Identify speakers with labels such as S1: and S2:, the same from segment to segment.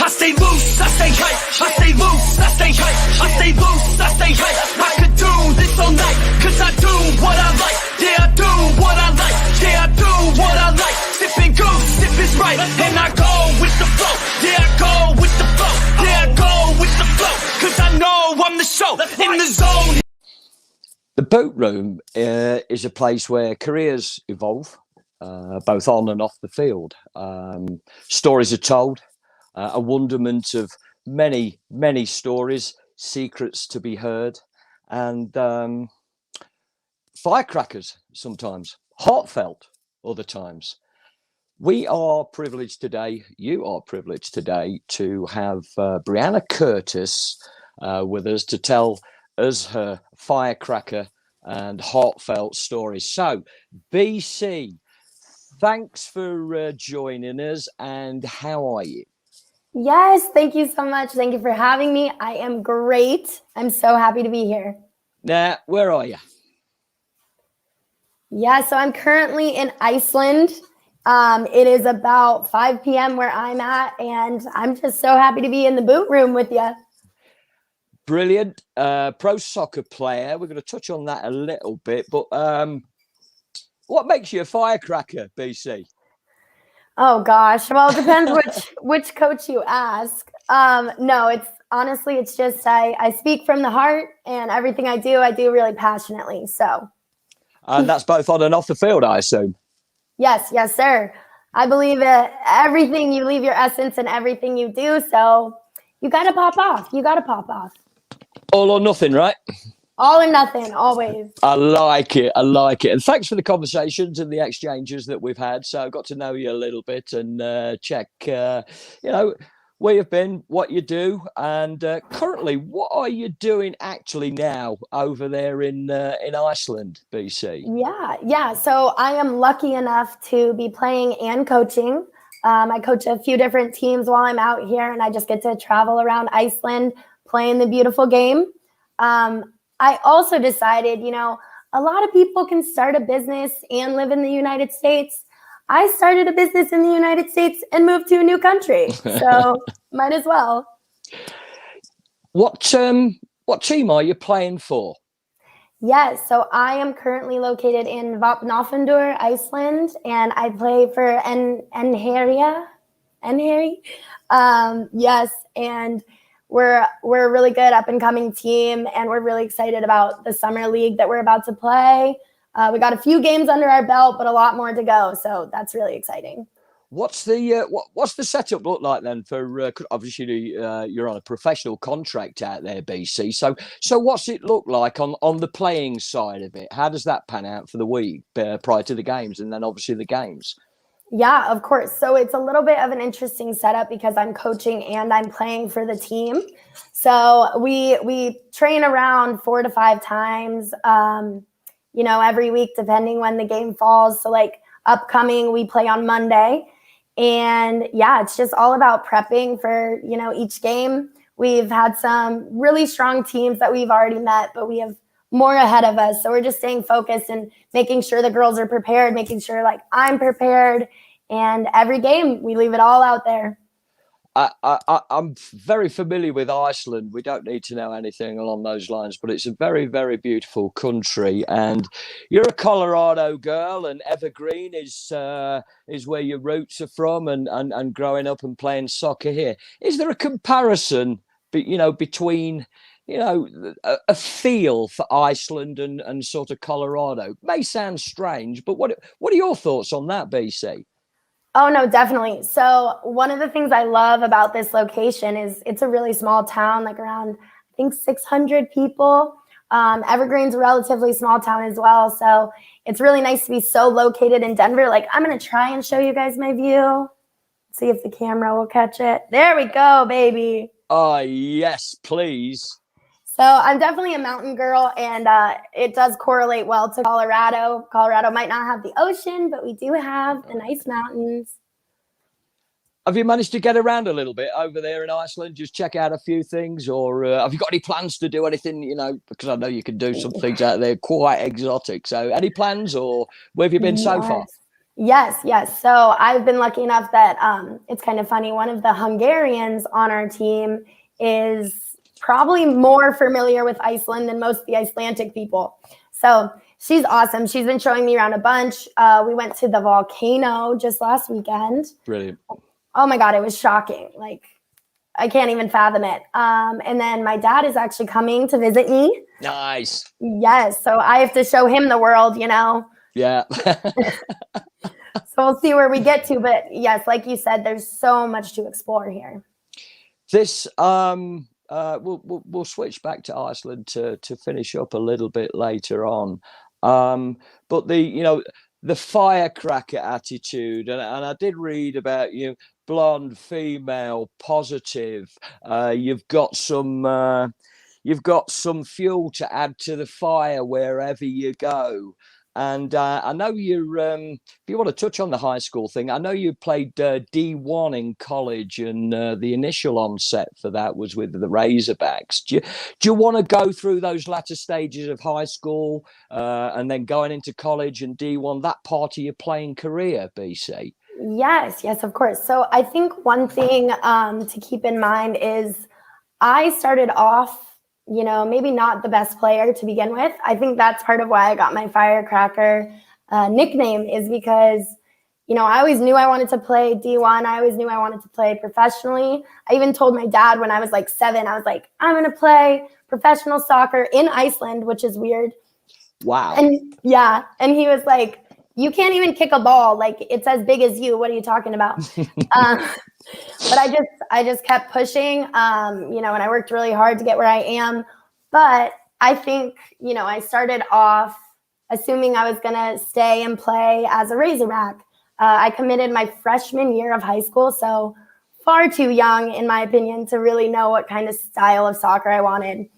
S1: I stay loose, I stay hype. I stay loose, I stay hype. I stay loose, I stay hype. I could do this all night, cause I do what I like. Yeah, I do what I like. Yeah, I do what I like. Sipping goose, sip is right. And I go with the flow. Yeah, I go with the flow. Yeah, I go with the flow. Cause I know I'm the show, in the zone.
S2: The boot room is a place where careers evolve, both on and off the field. Stories are told, a wonderment of many, many stories, secrets to be heard, and firecrackers sometimes, heartfelt other times. We are privileged today, you are privileged today, to have Brianna Curtis with us to tell us her firecracker and heartfelt story. So, BC, thanks for joining us, and how are you?
S3: Yes, thank you so much. Thank you for having me. I am great. I'm so happy to be here.
S2: Now, where are you?
S3: Yeah, so I'm currently in Iceland. It is about 5 p.m. where I'm at, and I'm just so happy to be in the boot room with you.
S2: Brilliant. Pro soccer player. We're going to touch on that a little bit, but what makes you a firecracker, BC?
S3: Oh gosh. Well, it depends which coach you ask. No, it's just I speak from the heart, and everything I do really passionately. So.
S2: And that's both on and off the field, I assume.
S3: Yes, sir. I believe everything you leave your essence in everything you do. So you got to pop off.
S2: All or nothing, right?
S3: All or nothing, always.
S2: I like it. And thanks for the conversations and the exchanges that we've had. So I got to know you a little bit and check, where you've been, what you do, and currently, what are you doing actually now over there in Iceland, BC?
S3: Yeah. So I am lucky enough to be playing and coaching. I coach a few different teams while I'm out here, and I just get to travel around Iceland playing the beautiful game. I also decided, a lot of people can start a business and live in the United States. I started a business in the United States and moved to a new country, so might as well.
S2: What team are you playing for?
S3: Yes, so I am currently located in Vopnafnir, Iceland, and I play for Enheri. Yes, and we're a really good up and coming team, and we're really excited about the summer league that we're about to play. We got a few games under our belt, but a lot more to go. So that's really exciting.
S2: What's the setup look like then for obviously you're on a professional contract out there, BC. So what's it look like on the playing side of it? How does that pan out for the week prior to the games, and then obviously the games?
S3: Yeah, of course. So it's a little bit of an interesting setup because I'm coaching and I'm playing for the team. So we train around 4 to 5 times. Every week, depending when the game falls. So like upcoming, we play on Monday. And yeah, it's just all about prepping for, each game. We've had some really strong teams that we've already met, but we have more ahead of us. So we're just staying focused and making sure the girls are prepared, making sure like I'm prepared. And every game, we leave it all out there.
S2: I'm very familiar with Iceland. We don't need to know anything along those lines, but it's a very, very beautiful country. And you're a Colorado girl, and Evergreen is where your roots are from, and growing up and playing soccer here. Is there a comparison, between a feel for Iceland and sort of Colorado? It may sound strange, but what are your thoughts on that, BC?
S3: Oh, no, definitely. So one of the things I love about this location is it's a really small town, like around, I think, 600 people. Evergreen's a relatively small town as well. So it's really nice to be so located in Denver. Like, I'm going to try and show you guys my view. See if the camera will catch it. There we go, baby.
S2: Oh, yes, please.
S3: So I'm definitely a mountain girl, and it does correlate well to Colorado. Colorado might not have the ocean, but we do have the nice mountains.
S2: Have you managed to get around a little bit over there in Iceland? Just check out a few things, or have you got any plans to do anything, because I know you can do some things out there quite exotic. So any plans, or where have you been so far?
S3: Yes, yes. So I've been lucky enough that it's kind of funny. One of the Hungarians on our team is probably more familiar with Iceland than most of the Icelandic people. So she's awesome. She's been showing me around a bunch. We went to the volcano just last weekend.
S2: Brilliant.
S3: Oh my God, it was shocking. Like, I can't even fathom it. And then my dad is actually coming to visit me.
S2: Nice.
S3: Yes. So I have to show him the world, you know.
S2: Yeah.
S3: So we'll see where we get to. But yes, like you said, there's so much to explore here.
S2: This we'll switch back to Iceland to finish up a little bit later on. But the firecracker attitude, and I did read about you, blonde, female, positive. You've got some fuel to add to the fire wherever you go. And I know if you want to touch on the high school thing, I know you played D1 in college, and the initial onset for that was with the Razorbacks. Do you want to go through those latter stages of high school and then going into college and D1, that part of your playing career, BC?
S3: Yes, of course. So I think one thing to keep in mind is I started off, maybe not the best player to begin with. I think that's part of why I got my Firecracker nickname, is because, I always knew I wanted to play D1. I always knew I wanted to play professionally. I even told my dad when I was like 7, I was like, I'm going to play professional soccer in Iceland, which is weird.
S2: Wow.
S3: And he was like, you can't even kick a ball. Like, it's as big as you. What are you talking about? But I just kept pushing, and I worked really hard to get where I am. But I think, I started off assuming I was going to stay and play as a Razorback. I committed my freshman year of high school, so far too young, in my opinion, to really know what kind of style of soccer I wanted.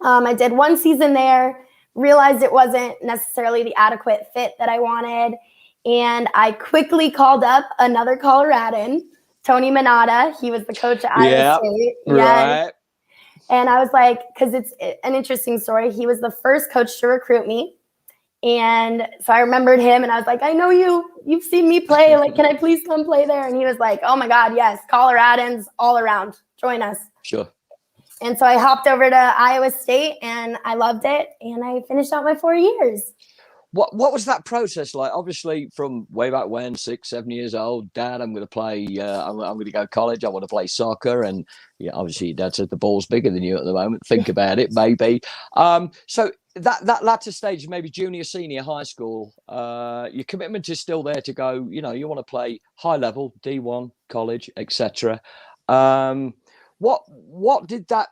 S3: I did one season there, realized it wasn't necessarily the adequate fit that I wanted, and I quickly called up another Coloradan, Tony Manata. He was the coach at Iowa State.
S2: Right.
S3: Yes. And I was like, because it's an interesting story. He was the first coach to recruit me. And so I remembered him, and I was like, I know you've seen me play. Like, can I please come play there? And he was like, oh my God, yes, Coloradans all around. Join us.
S2: Sure.
S3: And so I hopped over to Iowa State, and I loved it. And I finished out my 4 years.
S2: What was that process like? Obviously, from way back when, 6, 7 years old, Dad, I'm going to play. I'm going to go to college. I want to play soccer, and obviously, your dad said the ball's bigger than you at the moment. Think about it, maybe. So that latter stage, maybe junior, senior, high school, your commitment is still there to go. You want to play high level, D1, college, etc. What did that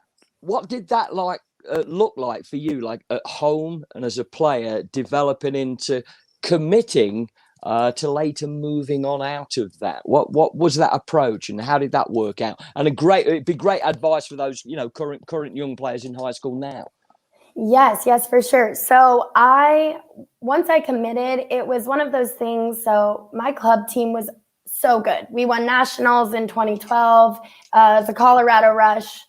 S2: like? Look like for you, like at home and as a player, developing into committing to later moving on out of that? What was that approach, and how did that work out? And it'd be great advice for those current young players in high school now.
S3: Yes, for sure. So once I committed, it was one of those things. So my club team was so good. We won nationals in 2012, the Colorado Rush,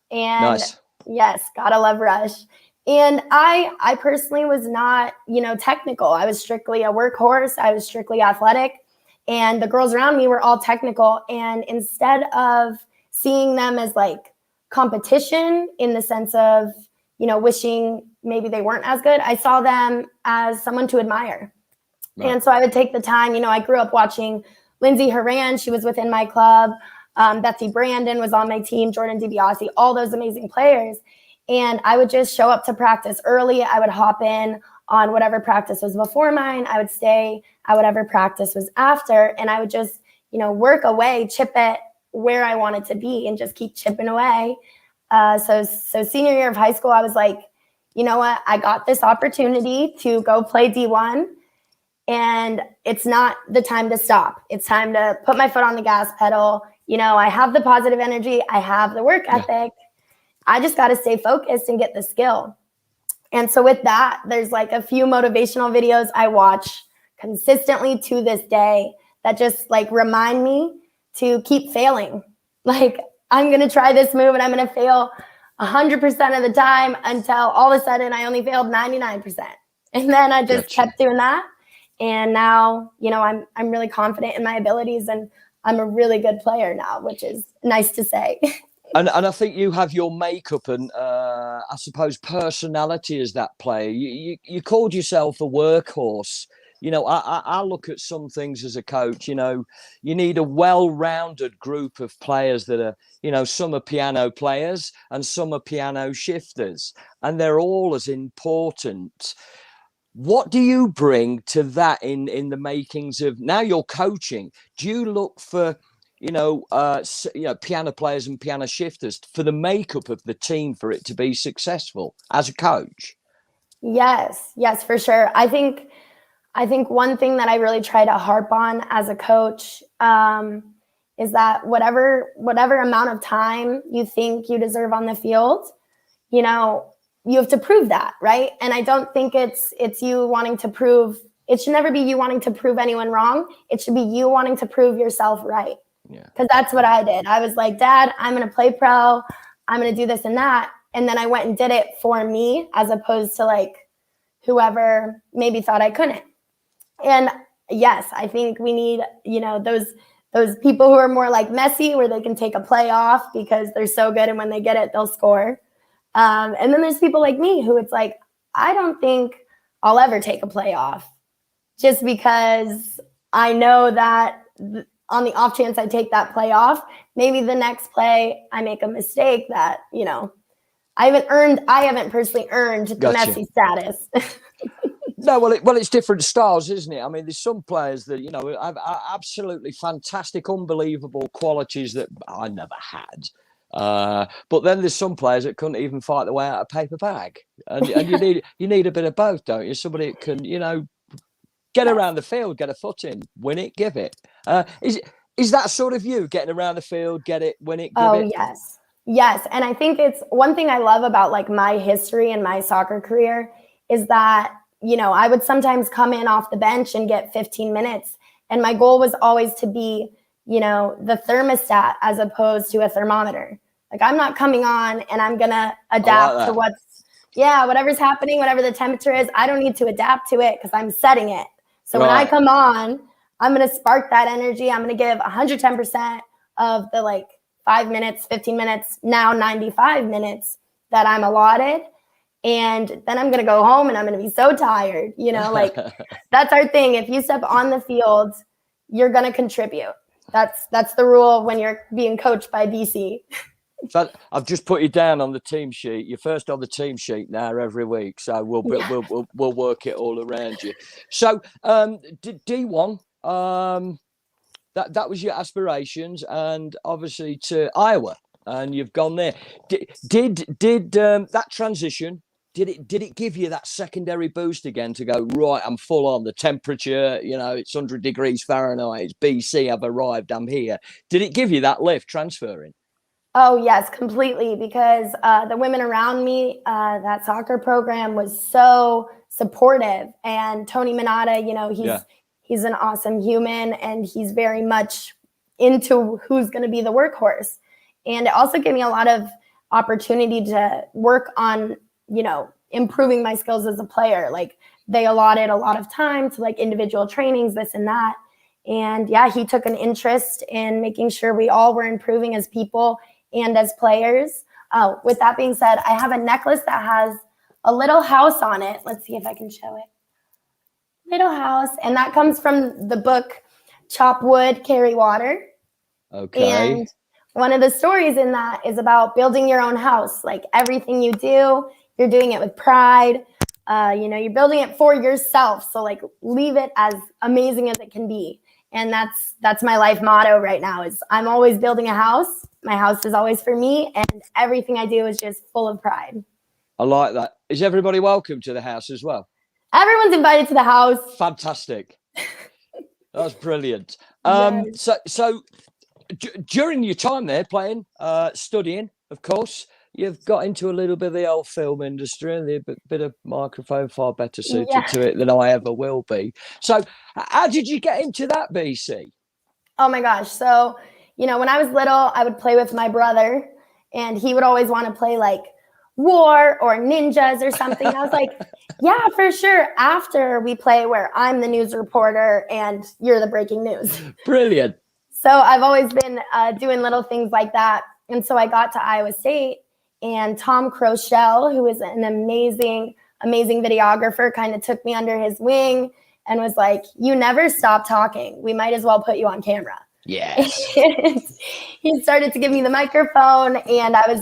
S3: and
S2: nice.
S3: Yes, gotta love Rush. And I personally was not, technical. I was strictly a workhorse. I was strictly athletic. And the girls around me were all technical. And instead of seeing them as like competition in the sense of, wishing maybe they weren't as good, I saw them as someone to admire. Right. And so I would take the time, I grew up watching Lindsay Horan. She was within my club. Betsy Brandon was on my team, Jordan DiBiase, all those amazing players. And I would just show up to practice early. I would hop in on whatever practice was before mine. I would stay at whatever practice was after. And I would just, work away, chip at where I wanted to be and just keep chipping away. So senior year of high school, I was like, you know what? I got this opportunity to go play D1. And it's not the time to stop. It's time to put my foot on the gas pedal. I have the positive energy. I have the work ethic. I just got to stay focused and get the skill. And so with that, there's like a few motivational videos I watch consistently to this day that just like remind me to keep failing. Like, I'm going to try this move and I'm going to fail 100% of the time until all of a sudden I only failed 99%. And then I just kept doing that. And now, I'm really confident in my abilities, and I'm a really good player now, which is nice to say.
S2: And I think you have your makeup and I suppose personality as that player. You called yourself a workhorse. I look at some things as a coach. You need a well-rounded group of players that are, some are piano players and some are piano shifters, and they're all as important. What do you bring to that in the makings of now you're coaching? Do you look for piano players and piano shifters for the makeup of the team for it to be successful as a coach?
S3: Yes, for sure. I think one thing that I really try to harp on as a coach is that whatever amount of time you think you deserve on the field, you have to prove that, right? And I don't think it's you wanting to prove. It should never be you wanting to prove anyone wrong. It should be you wanting to prove yourself right.
S2: Yeah.
S3: Because that's what I did. I was like, Dad, I'm going to play pro. I'm going to do this and that. And then I went and did it for me, as opposed to like whoever maybe thought I couldn't. And yes, I think we need, those people who are more like Messi, where they can take a play off because they're so good. And when they get it, they'll score. And then there's people like me who it's like, I don't think I'll ever take a play off, just because I know that on the off chance I take that play off, maybe the next play I make a mistake that, I haven't personally earned the
S2: Gotcha.
S3: Messi status.
S2: No, well, it's different styles, isn't it? I mean, there's some players that, have absolutely fantastic, unbelievable qualities that I never had. But then there's some players that couldn't even fight their way out of a paper bag. And you need a bit of both, don't you? Somebody that can, get around the field, get a foot in, win it, give it. Is that sort of you, getting around the field, get it, win it, give it?
S3: Oh, yes. And I think it's one thing I love about like my history and my soccer career is that, I would sometimes come in off the bench and get 15 minutes. And my goal was always to be, the thermostat as opposed to a thermometer. Like, I'm not coming on and I'm going to adapt to whatever's happening, whatever the temperature is. I don't need to adapt to it because I'm setting it. So when I come on, I'm going to spark that energy. I'm going to give 110% of the 5 minutes, 15 minutes, now 95 minutes that I'm allotted. And then I'm going to go home and I'm going to be so tired, that's our thing. If you step on the field, you're going to contribute. That's the rule when you're being coached by BC.
S2: So I've just put you down on the team sheet. You're first on the team sheet now every week. So we'll work it all around you. So D1, that was your aspirations, and obviously to Iowa, and you've gone there. Did that transition? Did it give you that secondary boost again to go, right, I'm full on, the temperature, it's 100 degrees Fahrenheit, it's BC, I've arrived, I'm here. Did it give you that lift transferring?
S3: Oh, yes, completely. Because the women around me, that soccer program was so supportive. And Tony Minata, he's an awesome human, and he's very much into who's going to be the workhorse. And it also gave me a lot of opportunity to work on, improving my skills as a player. Like, they allotted a lot of time to individual trainings, this and that. And yeah, he took an interest in making sure we all were improving as people and as players. With that being said, I have a necklace that has a little house on it. Let's see if I can show it. Little house. And that comes from the book, Chop Wood, Carry Water.
S2: Okay.
S3: And one of the stories in that is about building your own house. Like, everything you do, you're doing it with pride. You're building it for yourself. So leave it as amazing as it can be. And that's my life motto right now is I'm always building a house. My house is always for me, and everything I do is just full of pride.
S2: I like that. Is everybody welcome to the house as well?
S3: Everyone's invited to the house.
S2: Fantastic. That's brilliant.
S3: Yes.
S2: So during your time there playing, studying, of course, you've got into a little bit of the old film industry, and a bit of microphone, far better suited to it than I ever will be. So how did you get into that, BC?
S3: Oh my gosh. So, when I was little, I would play with my brother, and he would always want to play war or ninjas or something. I was like, yeah, for sure. After we play where I'm the news reporter and you're the breaking news.
S2: Brilliant.
S3: So I've always been doing little things like that. And so I got to Iowa State, and Tom Crochelle, who is an amazing videographer, kind of took me under his wing and was like, you never stop talking. We might as well put you on camera.
S2: Yes.
S3: He started to give me the microphone, and I was,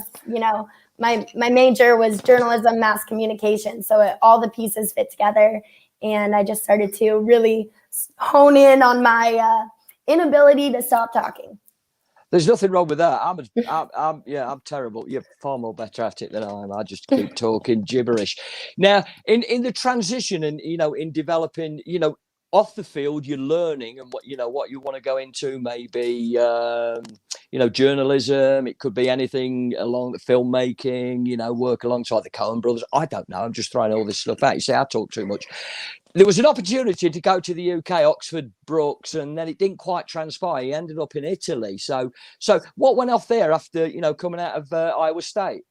S3: my major was journalism, mass communication. So all the pieces fit together, and I just started to really hone in on my inability to stop talking.
S2: There's nothing wrong with that. I'm terrible. You're far more better at it than I am. I just keep talking gibberish. Now, in the transition and, in developing, off the field, you're learning and what you want to go into, maybe, journalism. It could be anything along the filmmaking, work alongside the Coen brothers. I don't know. I'm just throwing all this stuff out. You see, I talk too much. There was an opportunity to go to the UK, Oxford Brookes, and then it didn't quite transpire. He ended up in Italy. So what went off there after, coming out of Iowa State?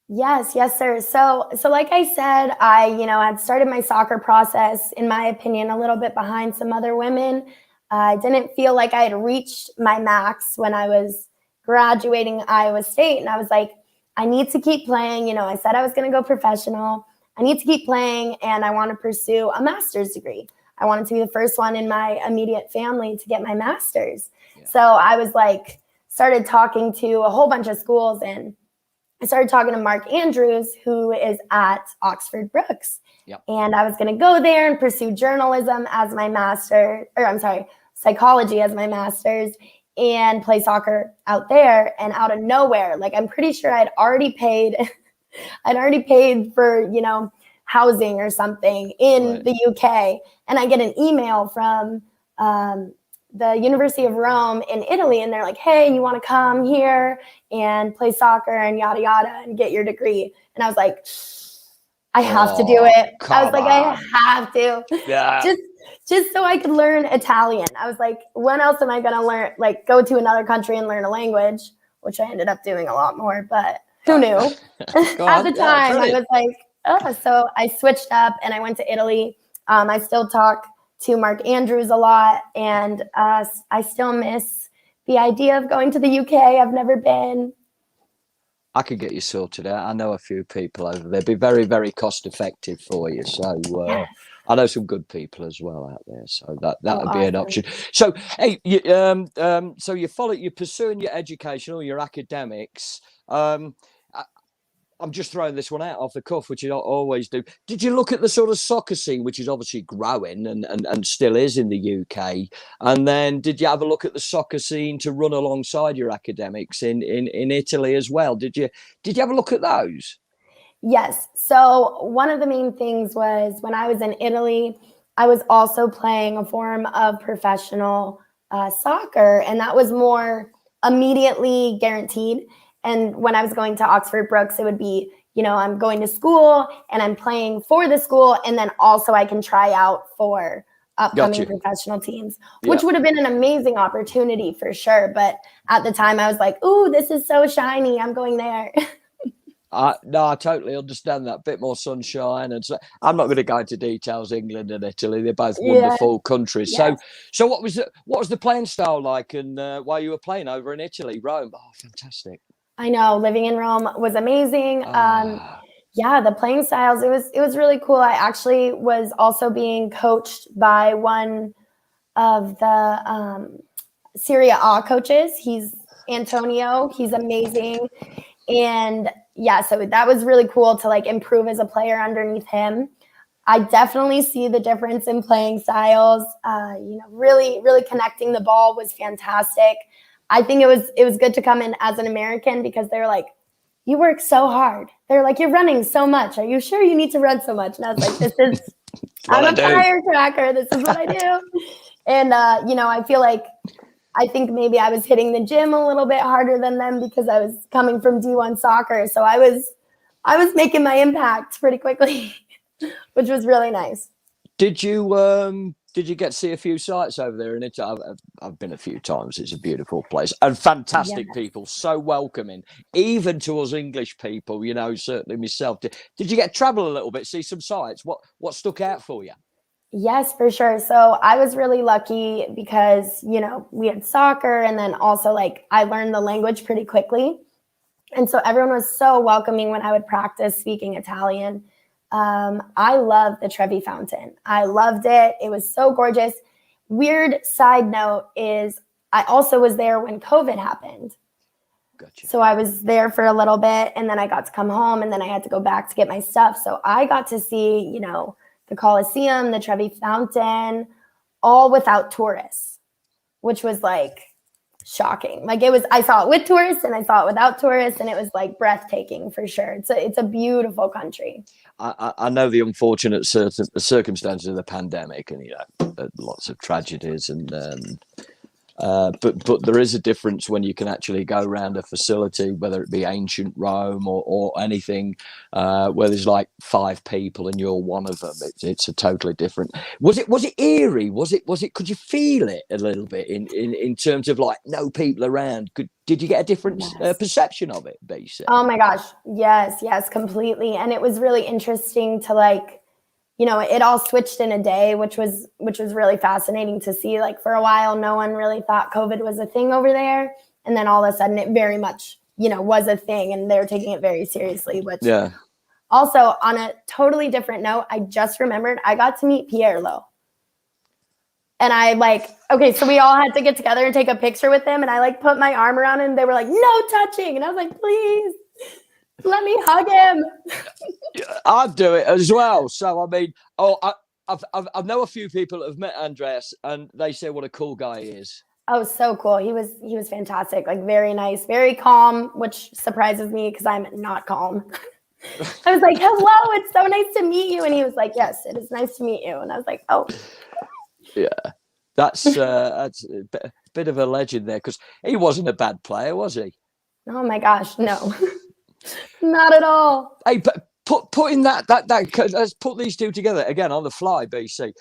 S3: Yes, sir. So like I said, I, had started my soccer process, in my opinion, a little bit behind some other women. I didn't feel like I had reached my max when I was graduating Iowa State. And I was like, I need to keep playing. I said I was going to go professional. I need to keep playing, and I want to pursue a master's degree. I wanted to be the first one in my immediate family to get my master's. Yeah. So I was like, started talking to a whole bunch of schools, and I started talking to Mark Andrews, who is at Oxford Brookes. Yep. And I was going to go there and pursue journalism as my psychology as my master's, and play soccer out there. And out of nowhere, like, I'm pretty sure I'd already paid for, housing or something in the UK. And I get an email from the University of Rome in Italy, and they're like, hey, you want to come here and play soccer and yada, yada, and get your degree? And I was like, I have to do it. I was like, I have to. Yeah. Just so I could learn Italian. I was like, when else am I going to learn, like, go to another country and learn a language, which I ended up doing a lot more, but who knew? At the time, I was like, oh, so I switched up and I went to Italy. I still talk to Mark Andrews a lot, and I still miss the idea of going to the UK. I've never been.
S2: I could get you sorted out. I know a few people over there. It'd be very, very cost effective for you. So I know some good people as well out there. So that would be an option. So, hey, so you're pursuing your education or your academics. I'm just throwing this one out off the cuff, which I always do. Did you look at the sort of soccer scene, which is obviously growing and still is in the UK? And then did you have a look at the soccer scene to run alongside your academics in Italy as well? Did you have a look at those?
S3: Yes. So one of the main things was when I was in Italy, I was also playing a form of professional soccer, and that was more immediately guaranteed. And when I was going to Oxford Brookes, it would be, I'm going to school and I'm playing for the school. And then also I can try out for upcoming professional teams, which would have been an amazing opportunity for sure. But at the time I was like, ooh, this is so shiny. I'm going there.
S2: No, I totally understand that. Bit more sunshine. And so I'm not going to go into details. England and Italy, they're both wonderful countries. Yes. So what was the playing style like? And while you were playing over in Italy, Rome? Oh, fantastic.
S3: I know, living in Rome was amazing. The playing styles, it was really cool. I actually was also being coached by one of the Serie A coaches. He's Antonio. He's amazing. And so that was really cool to like improve as a player underneath him. I definitely see the difference in playing styles. Really, really connecting the ball was fantastic. I think it was good to come in as an American because they're like, you work so hard. They're like, you're running so much. Are you sure you need to run so much? And I was like, I'm a firecracker. This is what I do. And, I think maybe I was hitting the gym a little bit harder than them because I was coming from D1 soccer. So I was making my impact pretty quickly, which was really nice.
S2: Did you did you get to see a few sites over there in Italy? I've been a few times. It's a beautiful place and fantastic people, so welcoming, even to us English people. You know, certainly myself. Did you get to travel a little bit, see some sites? What stuck out for you?
S3: Yes, for sure. So I was really lucky because, you know, we had soccer, and then also like I learned the language pretty quickly. And so everyone was so welcoming when I would practice speaking Italian. I loved the Trevi Fountain. I loved it. It was so gorgeous. Weird side note is I also was there when COVID happened.
S2: Gotcha.
S3: So I was there for a little bit, and then I got to come home, and then I had to go back to get my stuff. So I got to see, you know, the Colosseum, the Trevi Fountain, all without tourists, which was like shocking. Like I saw it with tourists and I saw it without tourists, and it was like breathtaking for sure. It's a beautiful country.
S2: I know the unfortunate circumstances of the pandemic, and you know, lots of tragedies, and but there is a difference when you can actually go around a facility, whether it be ancient Rome or anything, where there's like 5 people and you're one of them. It's a totally different. Was it eerie? Was it? Could you feel it a little bit in terms of like no people around? Did you get a different perception of it, BC?
S3: Oh my gosh, yes, completely. And it was really interesting to like, you know, it all switched in a day, which was really fascinating to see. Like for a while, no one really thought COVID was a thing over there. And then all of a sudden it very much, you know, was a thing, and they're taking it very seriously, which also on a totally different note, I just remembered I got to meet Pierlo. And I like, okay, so we all had to get together and take a picture with him. And I like put my arm around him, and they were like, no touching. And I was like, please. Let me hug him.
S2: I'd do it as well. So I mean, I know a few people that have met Andreas, and they say what a cool guy he is.
S3: Oh, so cool. He was fantastic. Like very nice, very calm, which surprises me because I'm not calm. I was like, hello, it's so nice to meet you. And he was like, yes, it is nice to meet you. And I was like, oh.
S2: Yeah, that's a bit of a legend there, because he wasn't a bad player, was he?
S3: Oh my gosh, no. Not at all.
S2: Hey, but putting that let's put these two together again on the fly, BC.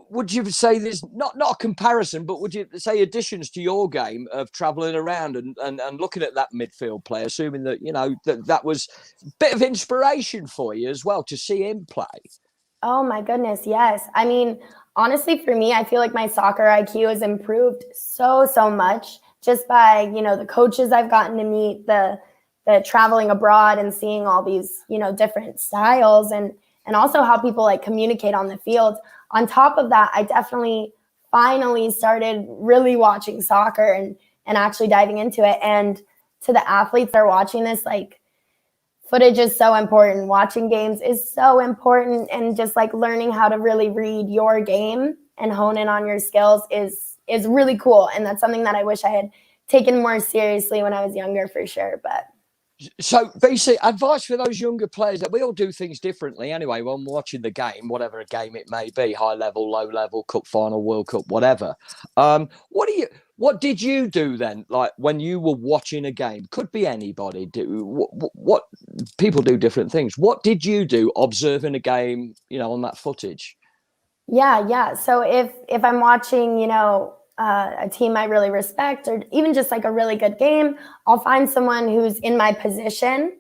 S2: Would you say there's not a comparison, but would you say additions to your game of travelling around and looking at that midfield play, assuming that, you know, that was a bit of inspiration for you as well to see him play?
S3: Oh my goodness, yes. I mean, honestly, for me, I feel like my soccer IQ has improved so much just by, you know, the coaches I've gotten to meet, the traveling abroad and seeing all these, you know, different styles, and also how people like communicate on the field. On top of that, I definitely finally started really watching soccer and actually diving into it. And to the athletes that are watching this, like, footage is so important. Watching games is so important, and just like learning how to really read your game and hone in on your skills is really cool. And that's something that I wish I had taken more seriously when I was younger, for sure. But
S2: so basically, advice for those younger players, that we all do things differently anyway when we're watching the game, whatever a game it may be, high level, low level, cup final, World Cup, whatever. What did you do then, like when you were watching a game? Could be anybody. What people do different things. What did you do observing a game, you know, on that footage?
S3: Yeah. So if I'm watching, you know, a team I really respect, or even just like a really good game, I'll find someone who's in my position,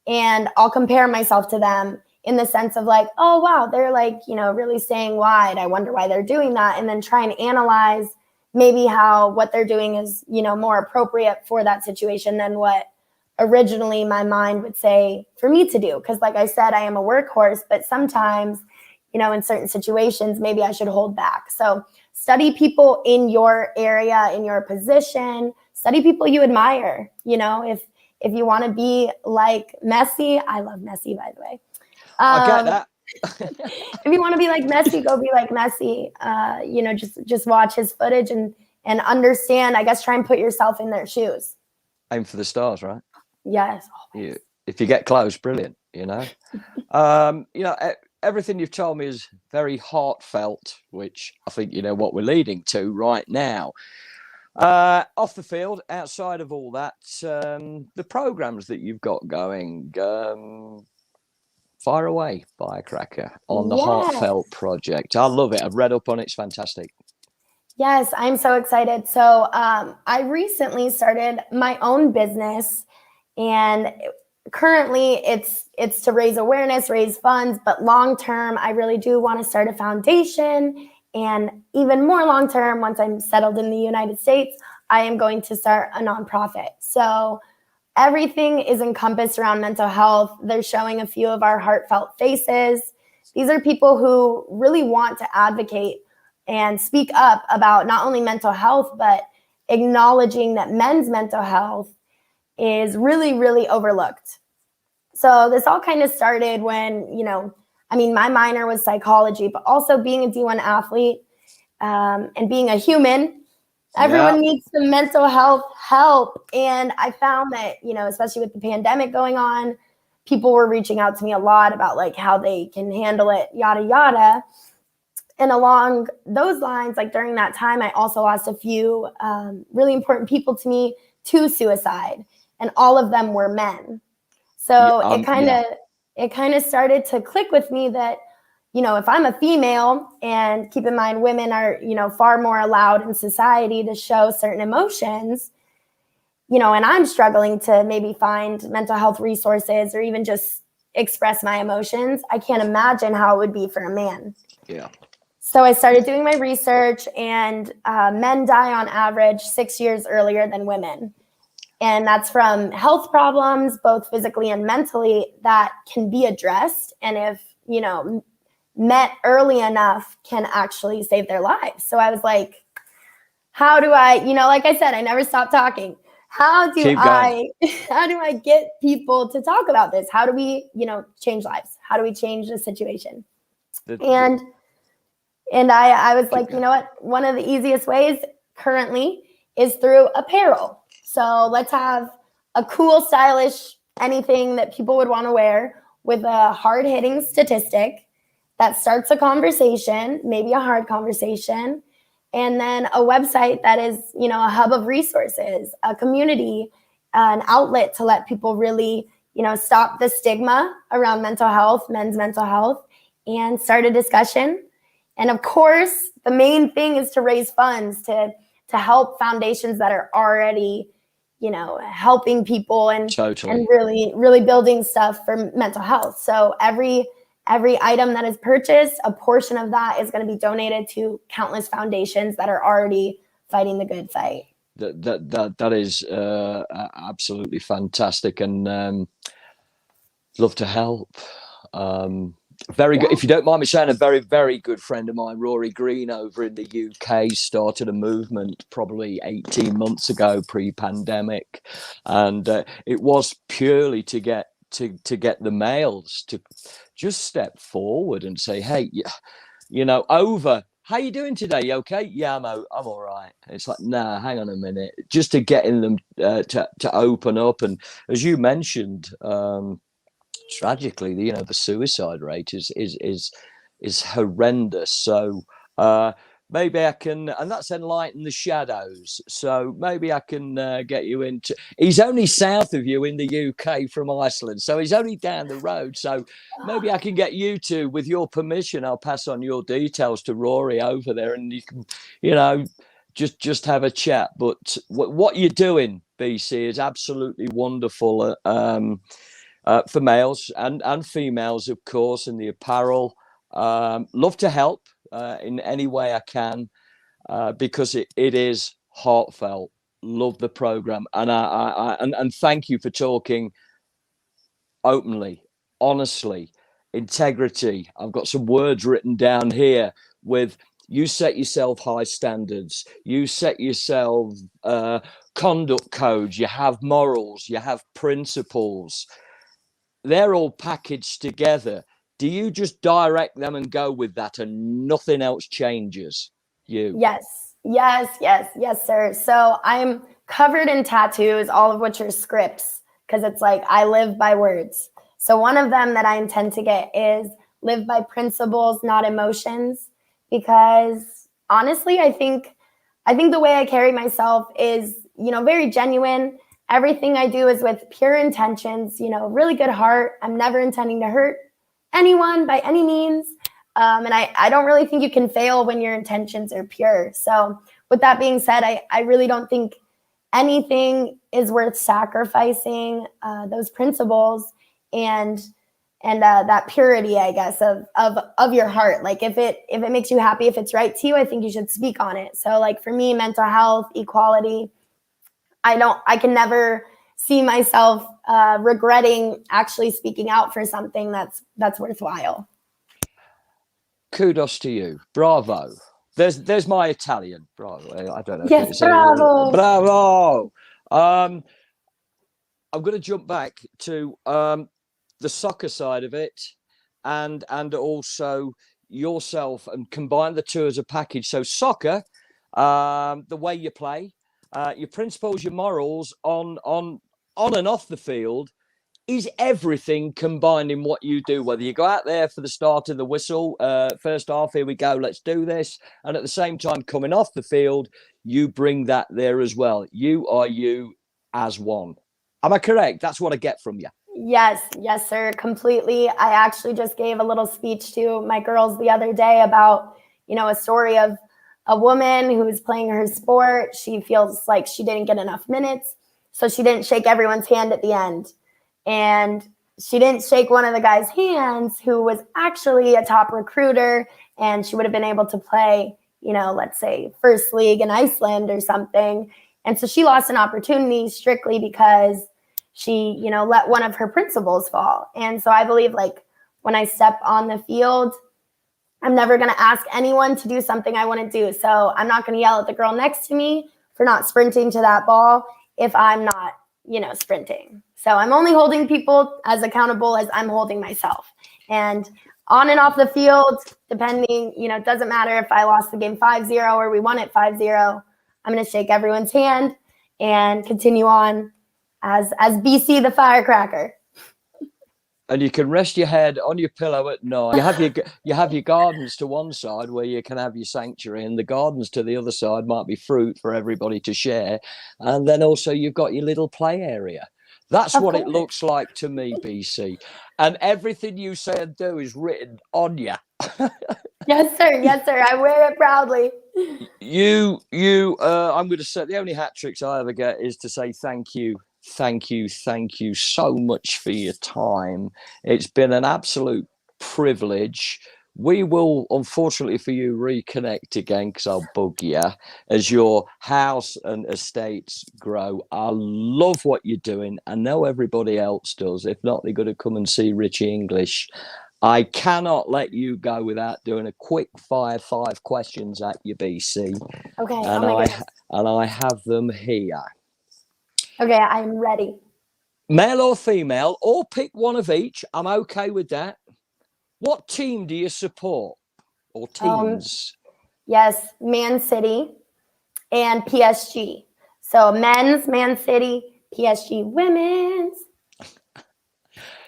S3: and I'll compare myself to them in the sense of like, oh, wow, they're like, you know, really staying wide. I wonder why they're doing that. And then try and analyze maybe how what they're doing is, you know, more appropriate for that situation than what originally my mind would say for me to do. Because like I said, I am a workhorse, but sometimes, you know, in certain situations, maybe I should hold back. So study people in your area, in your position, study people you admire. You know, if you want to be like Messi, I love Messi, by the way.
S2: I get that.
S3: If you want to be like Messi, go be like Messi. You know, just watch his footage and understand, I guess, try and put yourself in their shoes.
S2: Aim for the stars, right?
S3: Yes.
S2: If you get close, brilliant, you know. You know, everything you've told me is very heartfelt, which I think, you know, what we're leading to right now. Off the field, outside of all that, the programs that you've got going, Fire away, Firecracker, on the
S3: Yes.
S2: Heartfelt project. I love it. I've read up on it. It's fantastic.
S3: Yes, I'm so excited. So I recently started my own business, and currently it's to raise awareness, raise funds, but long term, I really do want to start a foundation, and even more long term, once I'm settled in the United States, I am going to start a nonprofit. So everything is encompassed around mental health. They're showing a few of our heartfelt faces. These are people who really want to advocate and speak up about not only mental health, but acknowledging that men's mental health is really, really overlooked. So this all kind of started when, my minor was psychology, but also being a D1 athlete and being a human, everyone needs some mental health help. And I found that, especially with the pandemic going on, people were reaching out to me a lot about like how they can handle it, yada, yada. And along those lines, like during that time, I also lost a few really important people to me to suicide, and all of them were men. So it kind of started to click with me that, if I'm a female, and keep in mind women are, far more allowed in society to show certain emotions, and I'm struggling to maybe find mental health resources or even just express my emotions, I can't imagine how it would be for a man.
S2: Yeah.
S3: So I started doing my research, and men die on average 6 years earlier than women. And that's from health problems, both physically and mentally, that can be addressed. And if, met early enough, can actually save their lives. So I was like, how do I, like I said, I never stop talking. How do I get people to talk about this? How do we, change lives? How do we change the situation? And I was like, you know what? One of the easiest ways currently is through apparel. So let's have a cool, stylish, anything that people would want to wear with a hard-hitting statistic that starts a conversation, maybe a hard conversation, and then a website that is, a hub of resources, a community, an outlet to let people really, stop the stigma around mental health, men's mental health, and start a discussion. And of course, the main thing is to raise funds to help foundations that are already, helping people and really, really building stuff for mental health. So every item that is purchased, a portion of that is going to be donated to countless foundations that are already fighting the good fight.
S2: That is absolutely fantastic, and love to help. Very good. If you don't mind me saying, a very, very good friend of mine, Rory Green, over in the UK, started a movement probably 18 months ago, pre-pandemic, and it was purely to get the males to just step forward and say, hey, how you doing today? You okay? Yeah, I'm all right. It's like, nah, hang on a minute. Just to getting them to open up. And as you mentioned, tragically, the suicide rate is horrendous. So maybe I can, and that's Enlighten the Shadows. So maybe I can get you into. He's only south of you in the UK from Iceland, so he's only down the road. So maybe I can get you two, with your permission. I'll pass on your details to Rory over there, and you can, just have a chat. But what you're doing, BC, is absolutely wonderful. For males and females, of course, in the apparel. Love to help in any way I can, because it is heartfelt. Love the program, and and thank you for talking openly, honestly, integrity. I've got some words written down here with. You set yourself high standards. You set yourself conduct codes. You have morals. You have principles. They're all packaged together. Do you just direct them and go with that, and nothing else changes?
S3: Yes, sir. So I'm covered in tattoos, all of which are scripts, because it's like I live by words. So one of them that I intend to get is live by principles, not emotions, because honestly, I think the way I carry myself is, very genuine. Everything I do is with pure intentions, really good heart. I'm never intending to hurt anyone by any means. And I don't really think you can fail when your intentions are pure. So with that being said, I really don't think anything is worth sacrificing those principles and that purity, I guess, of your heart. Like if it makes you happy, if it's right to you, I think you should speak on it. So like for me, mental health, equality, I can never see myself regretting actually speaking out for something that's worthwhile.
S2: Kudos to you. Bravo. There's my Italian. Bravo. I don't know.
S3: Yes, bravo.
S2: Bravo. I'm going to jump back to the soccer side of it and also yourself and combine the two as a package. So soccer, the way you play, your principles, your morals on and off the field, is everything combined in what you do, whether you go out there for the start of the whistle, first half, here we go, let's do this. And at the same time, coming off the field, you bring that there as well. You are you as one. Am I correct? That's what I get from you.
S3: Yes, sir, completely. I actually just gave a little speech to my girls the other day about, a story of a woman who was playing her sport. She feels like she didn't get enough minutes, so she didn't shake everyone's hand at the end. And she didn't shake one of the guys' hands who was actually a top recruiter, and she would have been able to play, let's say first league in Iceland or something. And so she lost an opportunity strictly because she, let one of her principles fall. And so I believe like when I step on the field, I'm never going to ask anyone to do something I want to do. So I'm not going to yell at the girl next to me for not sprinting to that ball if I'm not, sprinting. So I'm only holding people as accountable as I'm holding myself. And on and off the field, depending, it doesn't matter if I lost the game 5-0 or we won it 5-0. I'm going to shake everyone's hand and continue on as BC the Firecracker.
S2: And you can rest your head on your pillow at night. You have your gardens to one side where you can have your sanctuary, and the gardens to the other side might be fruit for everybody to share. And then also you've got your little play area. That's what it looks like to me, BC. And everything you say and do is written on you.
S3: Yes, sir. I wear it proudly.
S2: I'm going to say the only hat tricks I ever get is to say thank you. Thank you so much for your time. It's been an absolute privilege. We will, unfortunately for you, reconnect again because I'll bug you as your house and estates grow. I love what you're doing. I know everybody else does. If not, they're going to come and see Richie English. I cannot let you go without doing a quick fire 5 questions at you, BC.
S3: Okay.
S2: And I have them here.
S3: Okay, I'm ready.
S2: Male or female, or pick one of each. I'm okay with that. What team do you support? Or teams?
S3: Yes, Man City and PSG. So men's Man City, PSG women's.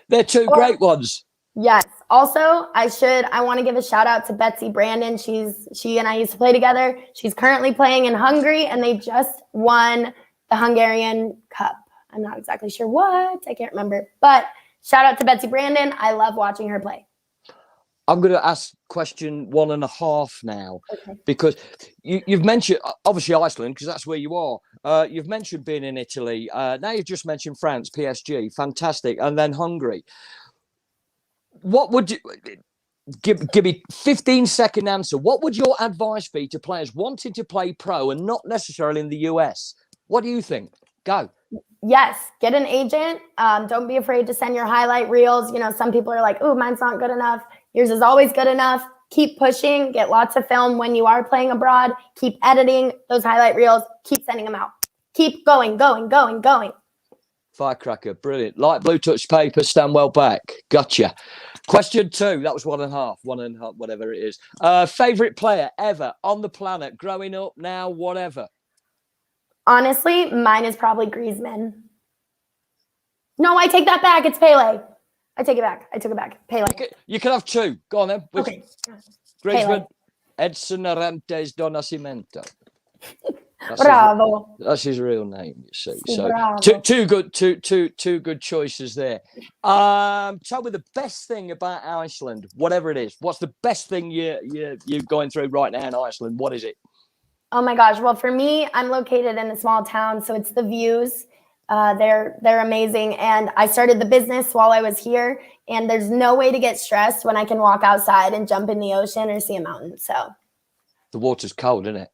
S2: They're two great ones.
S3: Yes. Also, I want to give a shout out to Betsy Brandon. She and I used to play together. She's currently playing in Hungary, and they just won the Hungarian Cup. I'm not exactly sure what. I can't remember. But shout out to Betsy Brandon. I love watching her play.
S2: I'm going to ask question 1.5 now, because you've mentioned, obviously, Iceland, because that's where you are. You've mentioned being in Italy. Now you've just mentioned France, PSG. Fantastic. And then Hungary. What would you... Give me 15-second answer. What would your advice be to players wanting to play pro and not necessarily in the US? What do you think? Go.
S3: Yes, get an agent. Don't be afraid to send your highlight reels. Some people are like, oh, mine's not good enough. Yours is always good enough. Keep pushing. Get lots of film when you are playing abroad. Keep editing those highlight reels. Keep sending them out. Keep going.
S2: Firecracker, brilliant. Light blue touch paper, stand well back. Gotcha. Question 2. That was 1.5, whatever it is. Favorite player ever on the planet, growing up, now, whatever.
S3: Honestly, mine is probably Griezmann. No, I take that back. It's Pele. I take it back. I took it back. Pele.
S2: You can have 2. Go on then.
S3: Okay.
S2: Griezmann, Edson Arantes do Nascimento.
S3: Bravo.
S2: That's his real name, you see.
S3: Sì,
S2: So
S3: bravo.
S2: two good choices there. Tell me the best thing about Iceland, whatever it is. What's the best thing you're going through right now in Iceland? What is it?
S3: Oh my gosh. Well, for me, I'm located in a small town, so it's the views. They're amazing. And I started the business while I was here, and there's no way to get stressed when I can walk outside and jump in the ocean or see a mountain. So
S2: The water's cold, isn't it?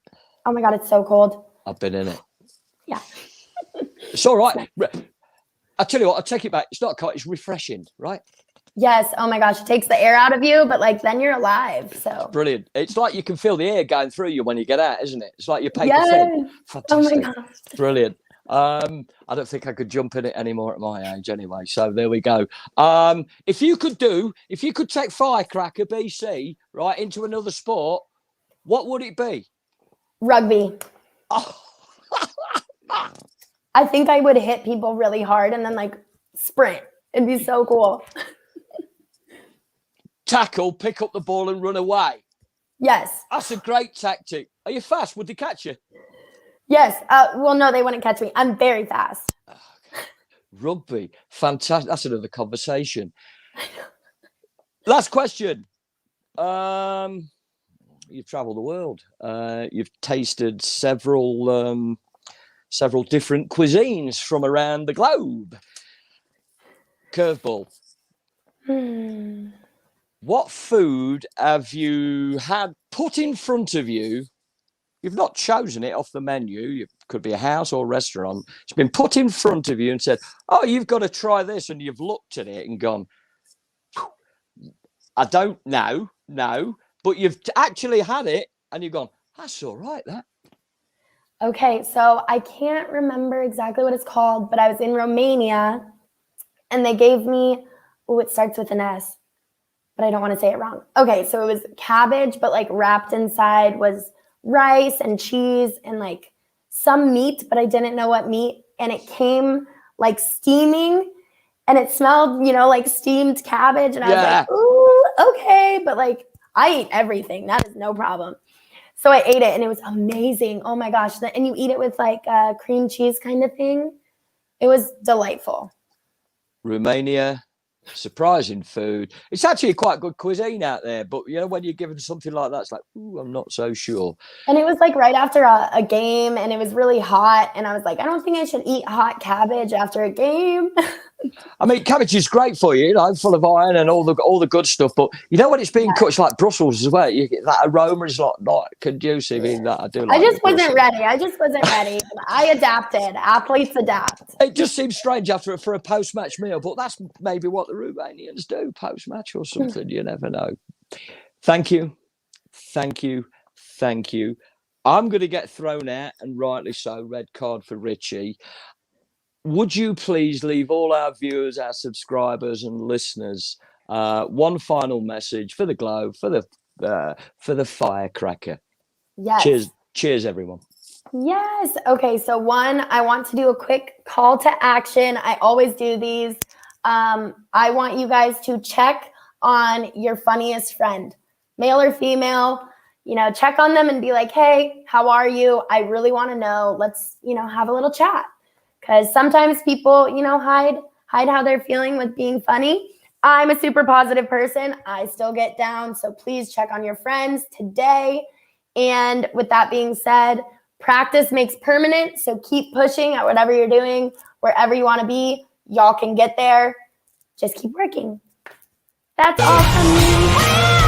S3: oh my God, it's so cold.
S2: I've been in it.
S3: Yeah.
S2: It's all right. I tell you what, I'll take it back. It's not cold, it's refreshing, right?
S3: Yes. Oh my gosh. It takes the air out of you, but like then you're alive. So
S2: Brilliant. It's like you can feel the air going through you when you get out, isn't it? It's like your paper
S3: yes.
S2: thin.
S3: Oh my
S2: Fantastic.
S3: gosh.
S2: Brilliant. I don't think I could jump in it anymore at my age anyway. So there we go. If you could take Firecracker BC right into another sport, what would it be?
S3: Rugby.
S2: Oh.
S3: I think I would hit people really hard and then like sprint. It'd be so cool.
S2: Tackle, pick up the ball and run away.
S3: Yes.
S2: That's a great tactic. Are you fast? Would they catch you?
S3: Yes. Well, no, they wouldn't catch me. I'm very fast.
S2: Rugby. Fantastic. That's another conversation. Last question. You've traveled the world. You've tasted several different cuisines from around the globe. Curveball. What food have you had put in front of you? You've not chosen it off the menu. It could be a house or a restaurant. It's been put in front of you and said, oh, you've got to try this. And you've looked at it and gone, I don't know, no. But you've actually had it and you've gone, that's all right, that.
S3: Okay, so I can't remember exactly what it's called, but I was in Romania and they gave me, it starts with an S, but I don't want to say it wrong. Okay, so it was cabbage, but like wrapped inside was rice and cheese and like some meat, but I didn't know what meat. And it came like steaming and it smelled, like steamed cabbage. And I was like, ooh, okay. But like I eat everything. That is no problem. So I ate it and it was amazing. Oh my gosh. And you eat it with like cream cheese kind of thing. It was delightful.
S2: Romania, surprising food. It's actually quite good cuisine out there, but when you're given something like that, it's like, ooh, I'm not so sure.
S3: And it was like right after a game and it was really hot. And I was like, I don't think I should eat hot cabbage after a game.
S2: I mean, cabbage is great for you, full of iron and all the good stuff. But when it's being cooked, it's like Brussels as well. You get that aroma is not conducive in that. I
S3: just wasn't ready. I adapted. Athletes adapt.
S2: It just seems strange for a post-match meal, but that's maybe what the Romanians do post-match or something. You never know. Thank you. I'm going to get thrown out, and rightly so. Red card for Richie. Would you please leave all our viewers, our subscribers and listeners one final message for the Globe, for the Firecracker?
S3: Yes.
S2: Cheers, everyone.
S3: Yes. Okay. So one, I want to do a quick call to action. I always do these. I want you guys to check on your funniest friend, male or female. Check on them and be like, hey, how are you? I really want to know. Let's, have a little chat. Because sometimes people, hide how they're feeling with being funny. I'm a super positive person. I still get down. So please check on your friends today. And with that being said, practice makes permanent. So keep pushing at whatever you're doing, wherever you want to be. Y'all can get there. Just keep working. That's all from me.